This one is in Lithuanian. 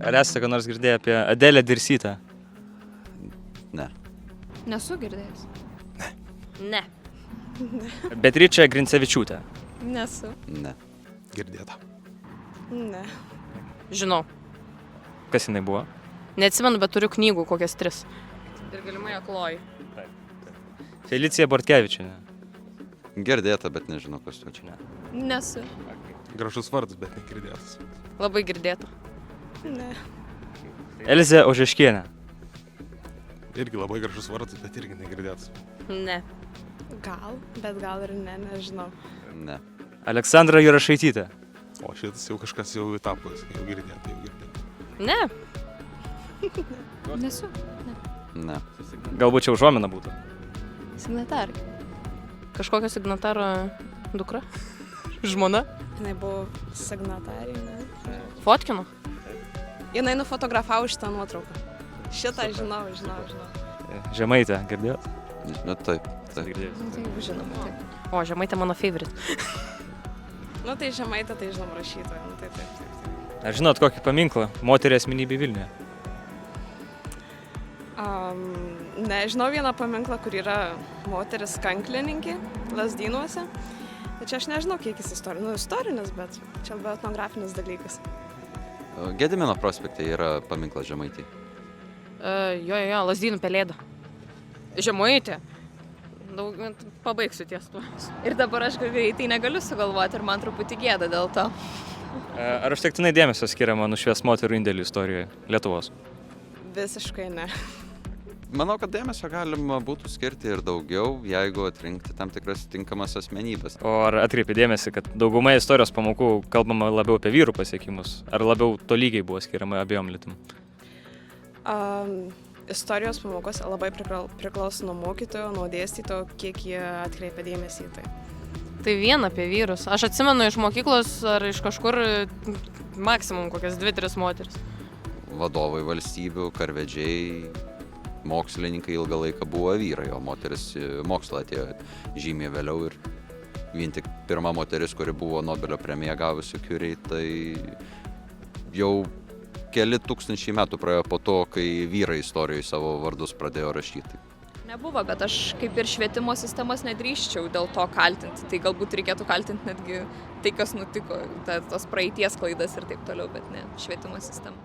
Ar esate ką nors girdėję apie Adelę Dirsytę? Ne. Nesu girdėjęs. Ne. Beatričė Grincevičiūtė. Nesu. Ne. Girdėta. Ne. Žinau. Kas jinai buvo? Neatsimenu, bet turiu knygų kokias 3. Ir galimai akloji. Felicija Bortkevičienė. Girdėta, bet nežinau, kas to čia. Nesu. Gražus vardas, bet negirdėtas. Labai girdėta. Ne. Elzė Ožeškienė. Irgi labai gražus vardas, bet irgi negirdėtas. Ne. Gal, bet gal ir ne, nežinau. Ne. Aleksandra Jurašaitytė. O šitas jau kažkas jau tapo, jau girdėta, jau girdėta. Ne. Nesu. Ne. Galbūt čia užuomina būtų. Signatarė. Kažkokio signataro dukra? Žmona? Jinai buvo signatarė, ne? Fotkino? Jinai nufotografavo šitą nuotrauką. Šitą žinau. Žemaitė, girdėjot? Nu, taip. Girdėjot. Nu, tai jau žinoma, taip. O, Žemaitė mano favorite. Nu, tai Žemaitė, tai žinom rašytoja. Nu, taip. Ar žinot kokį paminklą moterį asmenybė Vilniuje? Nežinau vieną paminklą, kur yra moteris kanklininkė Lazdynuose. Tačiau aš nežinau, kiek jis istorinis, bet čia labiau etnografinis dalykas. Gedimino prospekte yra paminklas Žemaitei. Jo, Lazdynų pelėda. Žemaitė. Pabaigsiu ties tuo. Ir dabar aš greitai negaliu sugalvoti ir man truputį gėda dėl to. Ar užtektinai dėmesio skiriama nušvies moterų indėlių istorijoje Lietuvos? Visiškai ne. Manau, kad dėmesio galima būtų skirti ir daugiau, jeigu atrinkti tam tikras tinkamas asmenybės. O ar atkreipi dėmesį, kad daugumai istorijos pamokų kalbama labiau apie vyrų pasiekimus? Ar labiau tolygiai buvo skiriama abiejom lytim? Istorijos pamokos labai priklauso nuo mokytojo, nuo dėstytojo, kiek jie atkreipia dėmesį į tai. Tai vien apie vyrus. Aš atsimenu iš mokyklos ar iš kažkur maksimum kokias 2-3 moteris. Vadovai valstybių, karvedžiai, mokslininkai ilgą laiką buvo vyrai, o moteris mokslą atėjo žymiai vėliau ir vien tik pirma moteris, kuri buvo Nobelio premiją gavusi Curie, tai jau keli tūkstančiai metų praėjo po to, kai vyrai istorijoje savo vardus pradėjo rašyti. Nebuvo, bet aš kaip ir švietimo sistemos nedrįsčiau dėl to kaltinti. Tai galbūt reikėtų kaltinti netgi tai, kas nutiko, tos praeities klaidas ir taip toliau, bet ne švietimo sistema.